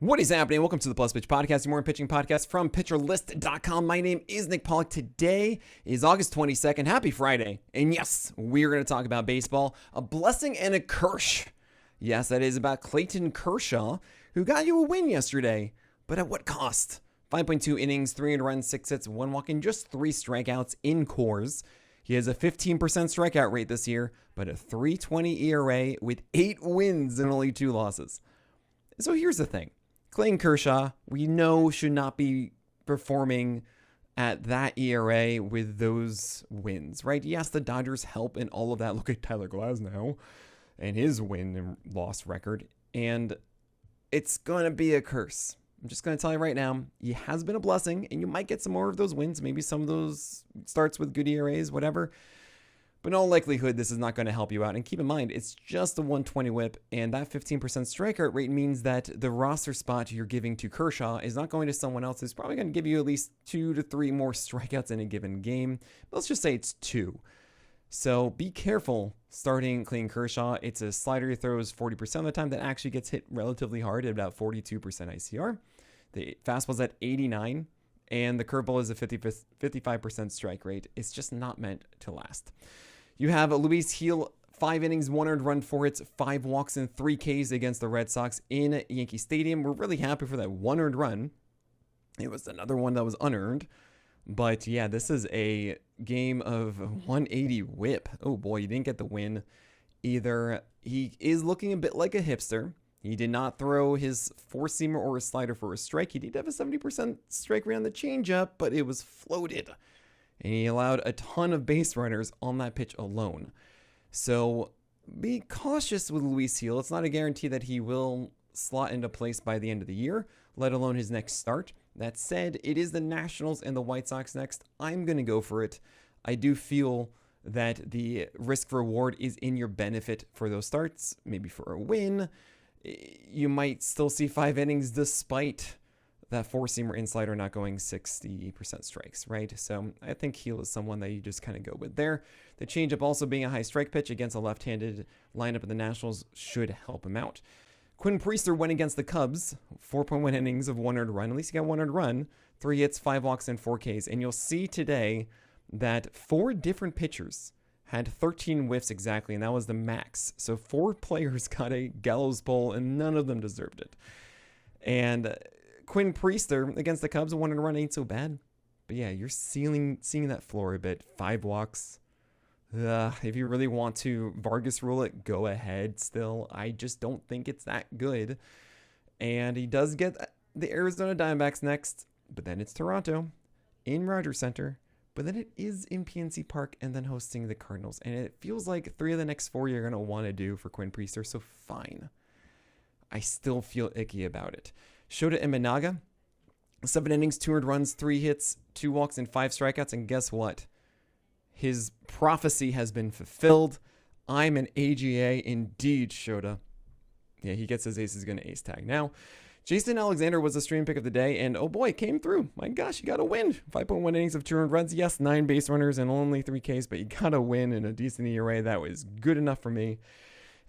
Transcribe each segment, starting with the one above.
What is happening? Welcome to the Plus Pitch Podcast, your morning pitching podcast from pitcherlist.com. My name is Nick Pollack. Today is August 22nd. Happy Friday. And yes, we're going to talk about baseball, a blessing and a curse. Yes, that is about Clayton Kershaw, who got you a win yesterday. But at what cost? 5.2 innings, 300 runs, 6 hits, 1 walk, and just 3 strikeouts in cores. He has a 15% strikeout rate this year, but a 3.20 ERA with 8 wins and only 2 losses. So here's the thing. Clayton Kershaw, we know, should not be performing at that ERA with those wins, right? Yes, the Dodgers help in all of that. Look at Tyler Glasnow and his win and loss record, and it's going to be a curse. I'm just going to tell you right now, he has been a blessing, and you might get some more of those wins. Maybe some of those starts with good ERAs, whatever. But in all likelihood, this is not going to help you out. And keep in mind, it's just a 120 whip, and that 15% strikeout rate means that the roster spot you're giving to Kershaw is not going to someone else who's probably going to give you at least 2 to 3 more strikeouts in a given game. Let's just say it's 2. So be careful starting Clayton Kershaw. It's a slider he throws 40% of the time that actually gets hit relatively hard at about 42% ICR. The fastball's at 89, and the curveball is a 55% strike rate. It's just not meant to last. You have Luis Gil, 5 innings, 1 earned run, 4 hits, 5 walks, and 3 Ks against the Red Sox in Yankee Stadium. We're really happy for that 1 earned run. It was another one that was unearned. But yeah, this is a game of 180 whip. Oh boy, you didn't get the win either. He is looking a bit like a hipster. He did not throw his 4-seamer or a slider for a strike. He did have a 70% strike rate on the changeup, but it was floated. And he allowed a ton of base runners on that pitch alone. So be cautious with Luis Gil. It's not a guarantee that he will slot into place by the end of the year, let alone his next start. That said, it is the Nationals and the White Sox next. I'm going to go for it. I do feel that the risk reward is in your benefit for those starts, maybe for a win. You might still see 5 innings despite that 4-seamer and slider not going 60% strikes, right? So I think Gil is someone that you just kind of go with there. The changeup also being a high strike pitch against a left-handed lineup of the Nationals should help him out. Quinn Priester went against the Cubs, 4.1 innings of 1 earned run. At least he got 1 earned run, 3 hits, 5 walks, and 4 Ks. And you'll see today that 4 different pitchers had 13 whiffs exactly, and that was the max. So 4 players got a gallows pull, and none of them deserved it. And Quinn Priester against the Cubs, 1 earned run ain't so bad. But yeah, you're seeing that floor a bit. 5 walks. If you really want to Vargas rule it, go ahead still. I just don't think it's that good. And he does get the Arizona Diamondbacks next, but then it's Toronto in Rogers Center. But then it is in PNC Park and then hosting the Cardinals. And it feels like 3 of the next 4 you're going to want to do for Quinn Priester, so fine. I still feel icky about it. Shota Imanaga, 7 innings, 2 earned runs, 3 hits, 2 walks, and 5 strikeouts. And guess what? His prophecy has been fulfilled. I'm an AGA indeed, Shota. Yeah, he gets his aces going to ace tag. Now, Jason Alexander was the stream pick of the day, and oh boy, came through. My gosh, he got a win. 5.1 innings of 2 earned runs. Yes, 9 base runners and only 3 Ks, but he got a win in a decent ERA. That was good enough for me.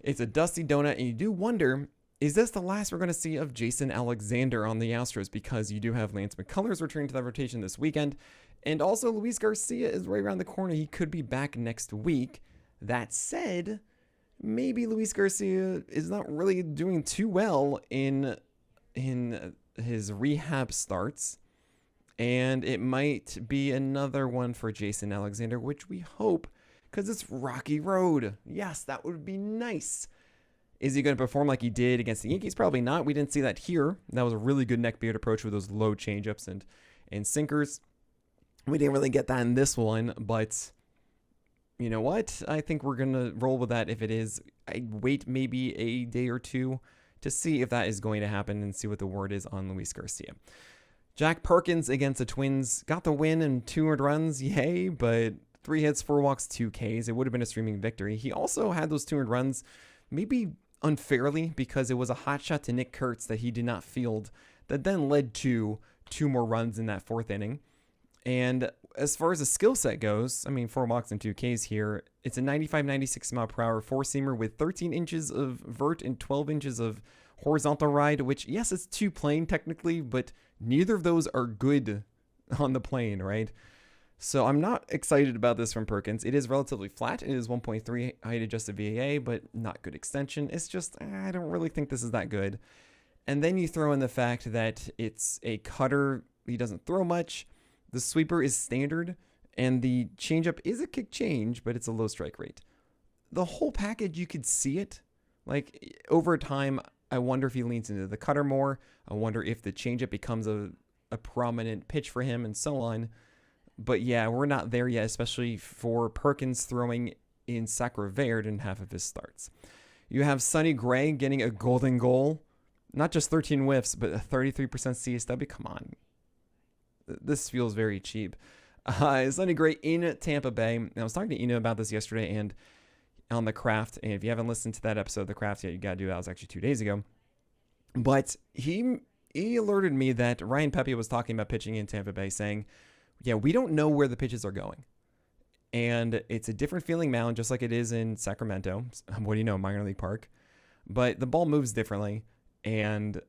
It's a dusty donut, and you do wonder, is this the last we're going to see of Jason Alexander on the Astros? Because you do have Lance McCullers returning to that rotation this weekend. And also, Luis Garcia is right around the corner. He could be back next week. That said, maybe Luis Garcia is not really doing too well in his rehab starts. And it might be another one for Jason Alexander, which we hope, because it's Rocky Road. Yes, that would be nice. Is he going to perform like he did against the Yankees? Probably not. We didn't see that here. That was a really good neckbeard approach with those low changeups and sinkers. We didn't really get that in this one, but you know what? I think we're going to roll with that if it is. I wait maybe a day or 2 to see if that is going to happen and see what the word is on Luis Garcia. Jack Perkins against the Twins got the win and 2 earned runs, yay, but 3 hits, 4 walks, 2 Ks. It would have been a streaming victory. He also had those 2 earned runs, maybe unfairly, because it was a hot shot to Nick Kurtz that he did not field that then led to 2 more runs in that 4th inning. And as far as the skill set goes, I mean, 4 walks and 2 Ks here. It's a 95, 96 mile per hour 4-seamer with 13 inches of vert and 12 inches of horizontal ride, which, yes, it's 2 plane technically, but neither of those are good on the plane, right? So I'm not excited about this from Perkins. It is relatively flat. It is 1.3 height adjusted VAA, but not good extension. It's just, I don't really think this is that good. And then you throw in the fact that it's a cutter. He doesn't throw much. The sweeper is standard, and the changeup is a kick change, but it's a low strike rate. The whole package, you could see it. Like, over time, I wonder if he leans into the cutter more. I wonder if the changeup becomes a prominent pitch for him and so on. But yeah, we're not there yet, especially for Perkins throwing in Sacre Verde in half of his starts. You have Sonny Gray getting a golden goal. Not just 13 whiffs, but a 33% CSW. Come on. This feels very cheap. Sonny Gray in Tampa Bay. And I was talking to Eno about this yesterday and on The Craft. And if you haven't listened to that episode of The Craft yet, you got to do that. It was actually 2 days ago. But he alerted me that Ryan Pepe was talking about pitching in Tampa Bay, saying, yeah, we don't know where the pitches are going. And it's a different feeling mound, just like it is in Sacramento. What do you know, minor league park? But the ball moves differently, and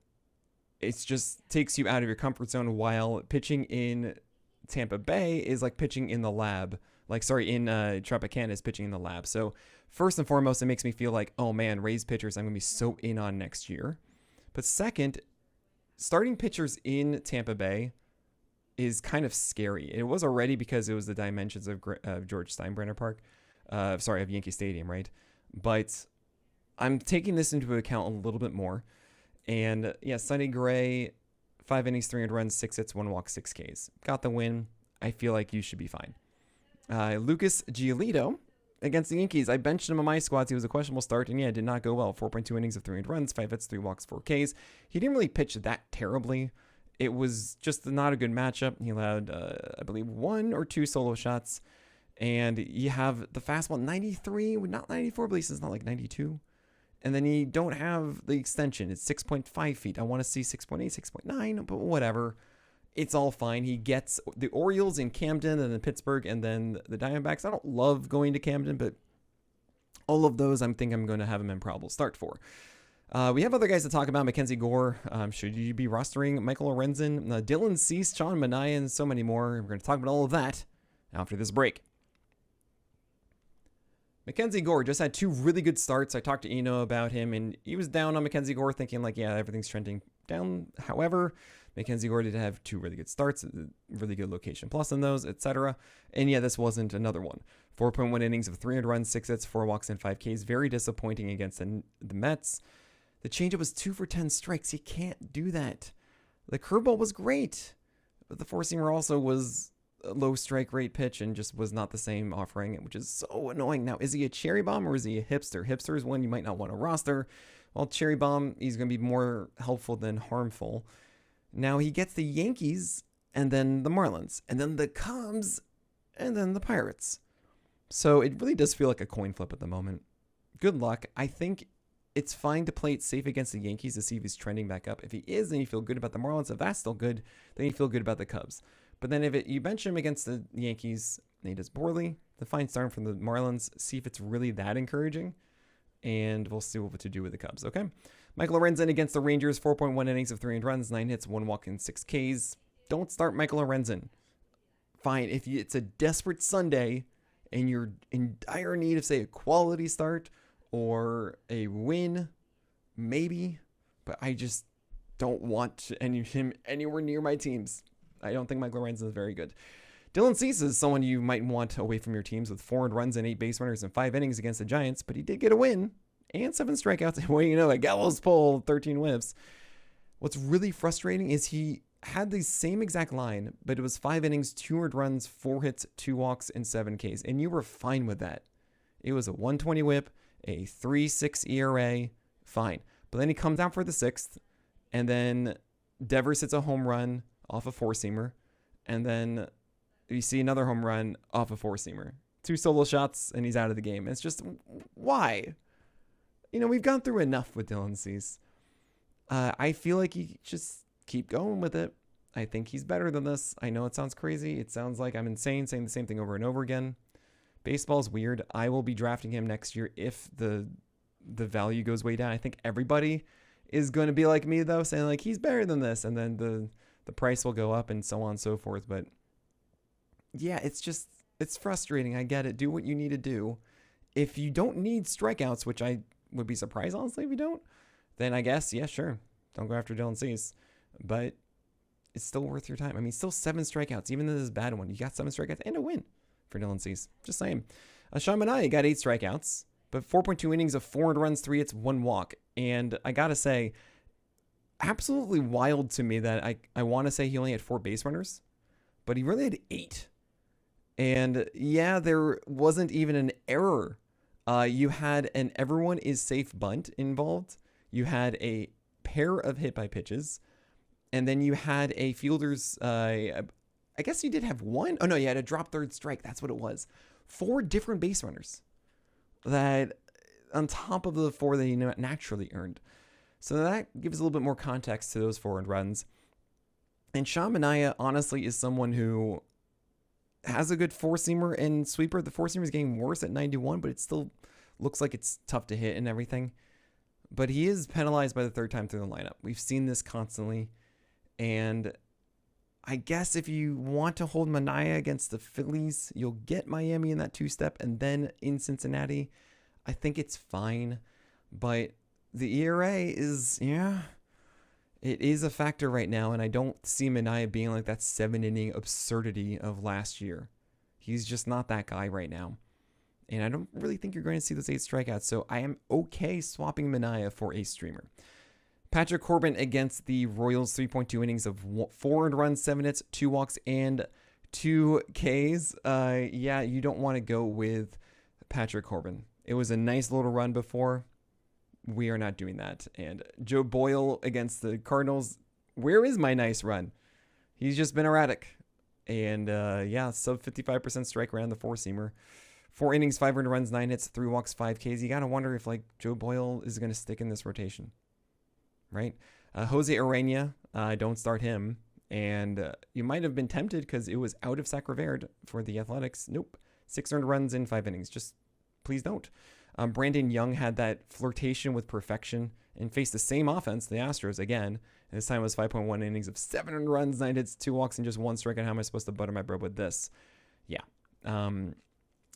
it just takes you out of your comfort zone, while pitching in Tampa Bay is like pitching in the lab. In Tropicana is pitching in the lab. So first and foremost, it makes me feel like, oh man, Rays pitchers I'm going to be so in on next year. But second, starting pitchers in Tampa Bay is kind of scary. It was already because it was the dimensions of George Steinbrenner Park. Of Yankee Stadium, right? But I'm taking this into account a little bit more. And yeah, Sonny Gray, 5 innings, 3 earned runs, 6 hits, 1 walk, 6 Ks. Got the win. I feel like you should be fine. Lucas Giolito against the Yankees. I benched him on my squads. He was a questionable start, and yeah, it did not go well. 4.2 innings of 3 earned runs, 5 hits, 3 walks, 4 Ks. He didn't really pitch that terribly. It was just not a good matchup. He allowed, I believe, 1 or 2 solo shots. And you have the fastball 93, not 94, but at least it's not like 92. And then you don't have the extension. It's 6.5 feet. I want to see 6.8, 6.9, but whatever. It's all fine. He gets the Orioles in Camden and then Pittsburgh and then the Diamondbacks. I don't love going to Camden, but all of those I'm going to have him in probable start for. We have other guys to talk about. Mackenzie Gore. Should you be rostering Michael Lorenzen? Dylan Cease, Sean Manaea, and so many more. We're going to talk about all of that after this break. Mackenzie Gore just had 2 really good starts. I talked to Eno about him, and he was down on Mackenzie Gore, thinking like, yeah, everything's trending down. However, Mackenzie Gore did have 2 really good starts, really good location plus in those, etc. And yeah, this wasn't another one. 4.1 innings of 300 runs, 6 hits, 4 walks, and 5 Ks. Very disappointing against the Mets. The changeup was 2 for 10 strikes. You can't do that. The curveball was great, but the 4-seamer also was a low strike rate pitch and just was not the same offering, which is so annoying. Now, is he a cherry bomb or is he a hipster? Hipster is one you might not want to roster. While cherry bomb, he's going to be more helpful than harmful. Now, he gets the Yankees and then the Marlins and then the Cubs and then the Pirates. So it really does feel like a coin flip at the moment. Good luck. I think it's fine to play it safe against the Yankees to see if he's trending back up. If he is, then you feel good about the Marlins. If that's still good, then you feel good about the Cubs. But then if you bench him against the Yankees and he does poorly, the fine start from the Marlins, see if it's really that encouraging, and we'll see what to do with the Cubs, okay? Michael Lorenzen against the Rangers, 4.1 innings of 3 earned runs, 9 hits, 1 walk, and 6 Ks. Don't start Michael Lorenzen. Fine, if it's a desperate Sunday and you're in dire need of, say, a quality start or a win, maybe, but I just don't want him anywhere near my teams. I don't think Michael Lorenzen is very good. Dylan Cease is someone you might want away from your teams with 4 earned runs and 8 base runners and 5 innings against the Giants, but he did get a win and 7 strikeouts. Well, you know, a gallows pole, 13 whiffs. What's really frustrating is he had the same exact line, but it was 5 innings, 2 earned runs, 4 hits, 2 walks, and 7 Ks, and you were fine with that. It was a 120 whip, a 3.6 ERA, fine. But then he comes out for the 6th, and then Devers hits a home run off a 4-seamer, and then you see another home run off a 4-seamer. 2 solo shots, and he's out of the game. It's just, why? You know, we've gone through enough with Dylan Cease. I feel like you just keep going with it. I think he's better than this. I know it sounds crazy. It sounds like I'm insane saying the same thing over and over again. Baseball's weird. I will be drafting him next year if the value goes way down. I think everybody is going to be like me, though, saying, like, he's better than this. And then the price will go up and so on and so forth. But, yeah, it's frustrating. I get it. Do what you need to do. If you don't need strikeouts, which I would be surprised, honestly, if you don't, then I guess, yeah, sure. Don't go after Dylan Cease. But it's still worth your time. I mean, still 7 strikeouts, even though this is a bad one. You got 7 strikeouts and a win for Dylan Cease. Just saying. Sean Manaea got 8 strikeouts, but 4.2 innings of 4 runs, 3 hits, 1 walk. And I got to say, absolutely wild to me that I want to say he only had 4 base runners, but he really had 8. And yeah, there wasn't even an error. You had an everyone is safe bunt involved. You had a pair of hit by pitches. And then you had a fielder's, I guess you did have one. Oh, no, you had a drop third strike. That's what it was. 4 different base runners that on top of the 4 that he naturally earned. So that gives a little bit more context to those 4 earned runs. And Sean Manaea, honestly, is someone who has a good 4-seamer and sweeper. The 4-seamer is getting worse at 91, but it still looks like it's tough to hit and everything. But he is penalized by the 3rd time through the lineup. We've seen this constantly. And I guess if you want to hold Manaea against the Phillies, you'll get Miami in that 2-step. And then in Cincinnati, I think it's fine. But the ERA is, it is a factor right now. And I don't see Manaea being like that 7-inning absurdity of last year. He's just not that guy right now. And I don't really think you're going to see those 8 strikeouts. So I am okay swapping Manaea for a streamer. Patrick Corbin against the Royals, 3.2 innings of 4 earned runs, 7 hits, 2 walks, and 2 Ks. Yeah, you don't want to go with Patrick Corbin. It was a nice little run before. We are not doing that. And Joe Boyle against the Cardinals. Where is my nice run? He's just been erratic. And yeah, sub 55% strike around the 4-seamer. 4 innings, 5 earned runs, 9 hits, 3 walks, 5 Ks. You got to wonder if like Joe Boyle is going to stick in this rotation. Right? Jose Urena, don't start him. And you might have been tempted because it was out of Sacraverde for the Athletics. Nope. 6 earned runs in 5 innings. Just please don't. Brandon Young had that flirtation with perfection and faced the same offense, the Astros, again. And this time it was 5.1 innings of 7 earned runs, 9 hits, 2 walks, and just 1 strikeout. How am I supposed to butter my bread with this? Yeah.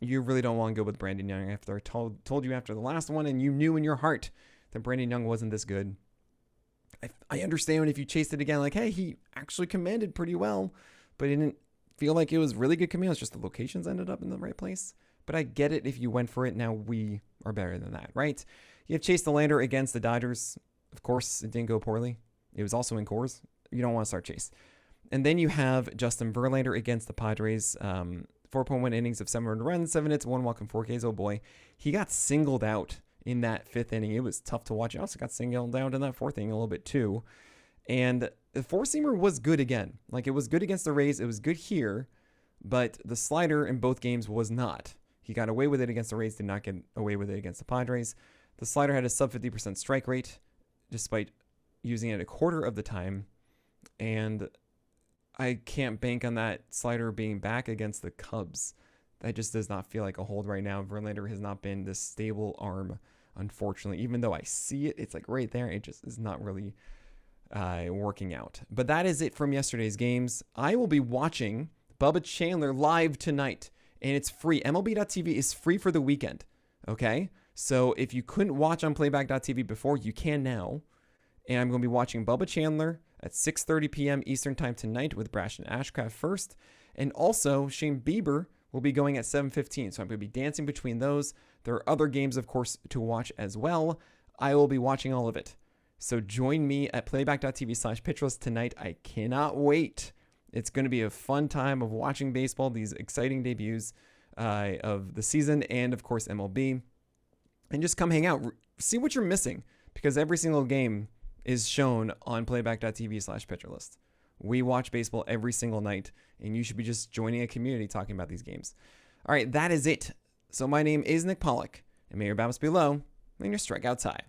You really don't want to go with Brandon Young after I told you after the last one, and you knew in your heart that Brandon Young wasn't this good. I understand if you chased it again, like, hey, he actually commanded pretty well, but it didn't feel like it was really good command. It's just the locations ended up in the right place. But I get it if you went for it. Now we are better than that, right? You have Chase Delander against the Dodgers. Of course, it didn't go poorly. It was also in Coors. You don't want to start Chase. And then you have Justin Verlander against the Padres. 4.1 innings of 7 earned runs, 7 hits, 1 walk, and 4 Ks. Oh boy, he got singled out in that 5th inning. It was tough to watch. He also got singled out in that 4th inning a little bit too. And the 4-seamer was good again. Like, it was good against the Rays. It was good here, but the slider in both games was not. He got away with it against the Rays, did not get away with it against the Padres. The slider had a sub 50% strike rate, despite using it a quarter of the time. And I can't bank on that slider being back against the Cubs. That just does not feel like a hold right now. Verlander has not been this stable arm, unfortunately. Even though I see it, it's like right there. It just is not really working out. But that is it from yesterday's games. I will be watching Bubba Chandler live tonight, and it's free. MLB.tv is free for the weekend, okay? So if you couldn't watch on playback.tv before, you can now. And I'm going to be watching Bubba Chandler at 6:30 p.m. Eastern time tonight with Brashton Ashcraft first. And also, Shane Bieber will be going at 7:15. So I'm going to be dancing between those. There are other games, of course, to watch as well. I will be watching all of it. So join me at playback.tv/pitchlist tonight. I cannot wait. It's going to be a fun time of watching baseball, these exciting debuts of the season, and, of course, MLB. And just come hang out. See what you're missing, because every single game is shown on playback.tv/pitcherlist. We watch baseball every single night, and you should be just joining a community talking about these games. All right, that is it. So my name is Nick Pollack, and may your bounce be low and your strikeouts high.